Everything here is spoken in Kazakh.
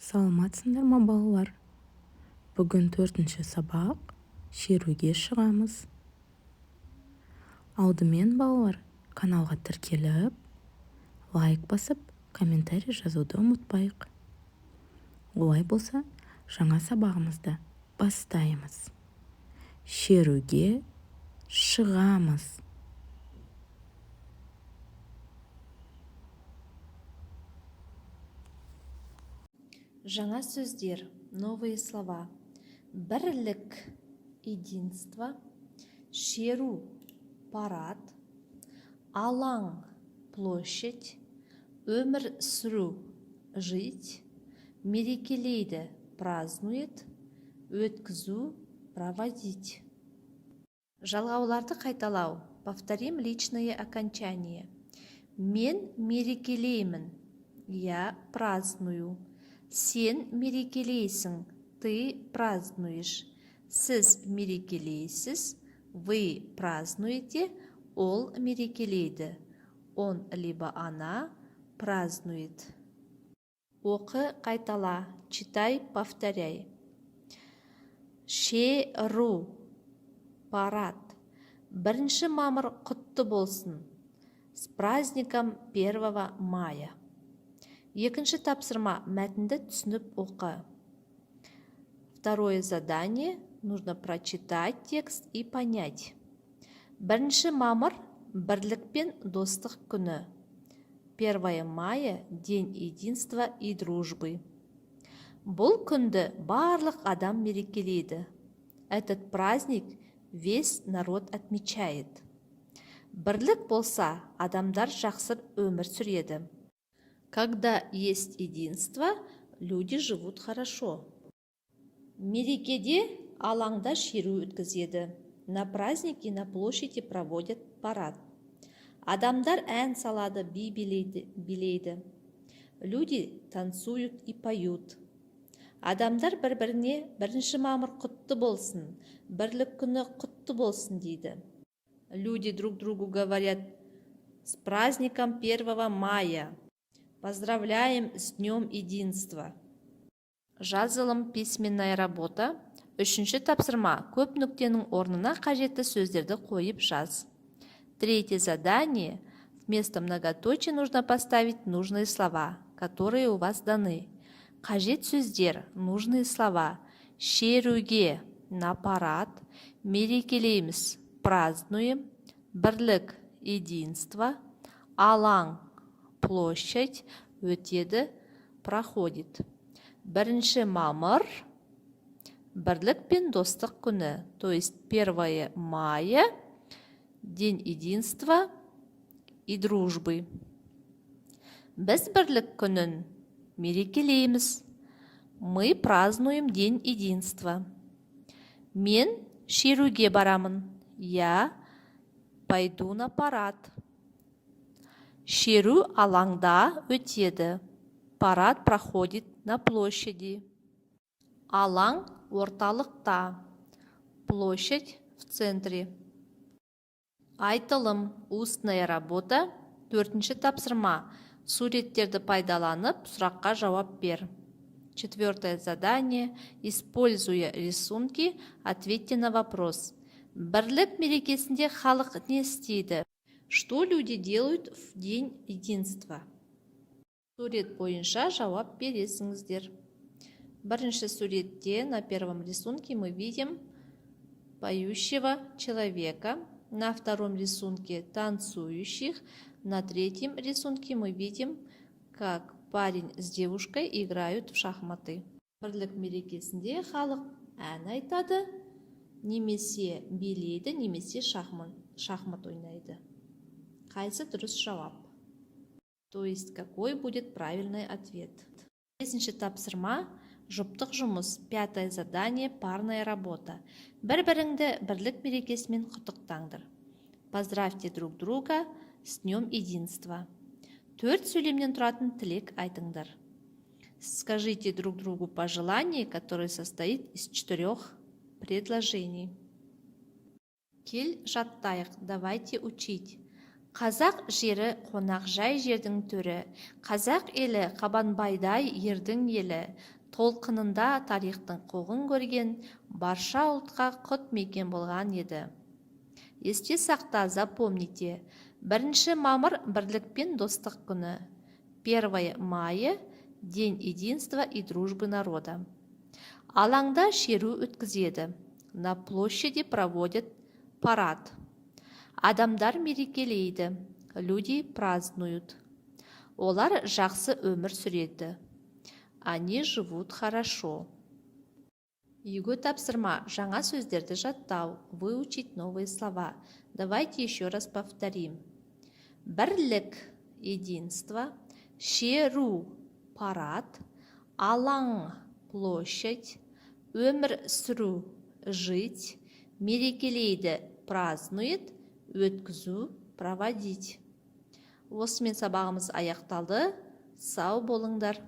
Саламатсыңдар ма балалар? Бүгін 4-ші сабақ шеруге шығамыз. Алдымен балалар каналға тіркеліп, лайк басып, комментарий жазуды ұмытпайық. Олай болса, жаңа сабағымызды бастаймыз. Шеруге шығамыз. Жаңа сөздер, новые слова. Бірлік, единство. Шеру, парад. Алаң, площадь. Өмір сүру, жить. Мерекелейді, празднует. Өткізу, проводить. Жалғауларды қайталау. Повторим личное окончание. Мен мерекелеймін. Я праздную. Сен мерекелейсің, ты празднуешь. Сіз мерекелейсіз, вы празднуете, ол мерекелейді. Он либо она празднует. Оқы, қайтала, читай, повторяй. Шеру, парад. 1 мамыр құтты болсын. С праздником 1 мая. Екінші тапсырма, мәтінді түсініп оқы. Второе задание, нужно прочитать текст и понять. 1 мамыр, бірлік пен достық күні. 1 мая, день единства и дружбы. Бұл күнді барлық адам мерекелейді. Этот праздник весь народ отмечает. Бірлік болса, адамдар жақсы өмір сүреді. Когда есть единство, люди живут хорошо. Мерекеде алаңда шеру өткізеді. На празднике на площади проводят парад. Адамдар ән салады, би билейді. Люди танцуют и поют. Адамдар бір-біріне 1 мамыр құтты болсын, бірлік күні құтты болсын дейді. Люди друг другу говорят: с праздником 1 мая. Поздравляем с днем единства. Жазылым, письменная работа. 3-ші тапсырма. Көп нүктенің орнына қажетті сөздерді қойып жаз. 3-е задание. Вместо многоточия нужно поставить нужные слова, которые у вас даны. Қажет сөздер, нужные слова. Шеруге, на парад. Мерекелейміз, празднуем. Бірлік, единство. Алаң, площадь. Өтеді, проходит. 1 мамыр, бірлік пен достық күні. То есть 1 мая, день единства и дружбы. Біз бірлік күнін мерекелейміз. Мы празднуем день единства. Мен шеруге барамын. Я пойду на парад. Шеру алаңда өтеді. Парад проходит на площади. Алаң орталықта. Площадь в центре. Айтылым, устная работа. 4-ші тапсырма. Суреттерді пайдаланып, сұраққа жауап бер. 4-е задание. Используя рисунки, ответьте на вопрос. Бірлік мерекесінде халық не істейді? Что люди делают в день единства? Сурет бойынша жауап бересіңіздер. 1-ші суретте на 1-м рисунке мы видим поющего человека. На 2-м рисунке танцующих. На 3-м рисунке мы видим, как парень с девушкой играют в шахматы. Бірлік мерекесінде халық ән айтады, немесе билейді, немесе шахмат ойнайды. Қайсы дұрыс жауап? То есть, какой будет правильный ответ? 5-ші тапсырма, жұптық жұмыс. 5-е задание, парная работа. Бір-біріңді бірлік мерекесімен құттықтаңдар. Поздравьте друг друга с днем единства. 4 сөйлемнен тұратын тілек айтыңдар. Скажите друг другу пожелание, которое состоит из 4 предложений. Кел жаттайық, давайте учить. Қазақ жері қонақжай жердің төрі, қазақ елі қабанбайдай ердің елі, толқынында тарихтың қуғын көрген, барша ұлтқа құт мекен болған еді. Есте сақта, запомните, 1 мамыр бірлік пен достық күні, 1 мая – День единства и дружбы народа. Алаңда шеру өткізеді, на площади проводят парад. Адамдар мерекелейді, люди празднуют. Олар жақсы өмір сүреді. Они живут хорошо. Үйге тапсырма, жаңа сөздерді жаттау, выучить новые слова. Давайте еще раз повторим. Бірлік, единство, шеру, парад, алаң, площадь, өмір сүру, жить, мерекелейді, празднует, өткізу, проводить. Осымен сабағымыз аяқталды. Сау болыңдар.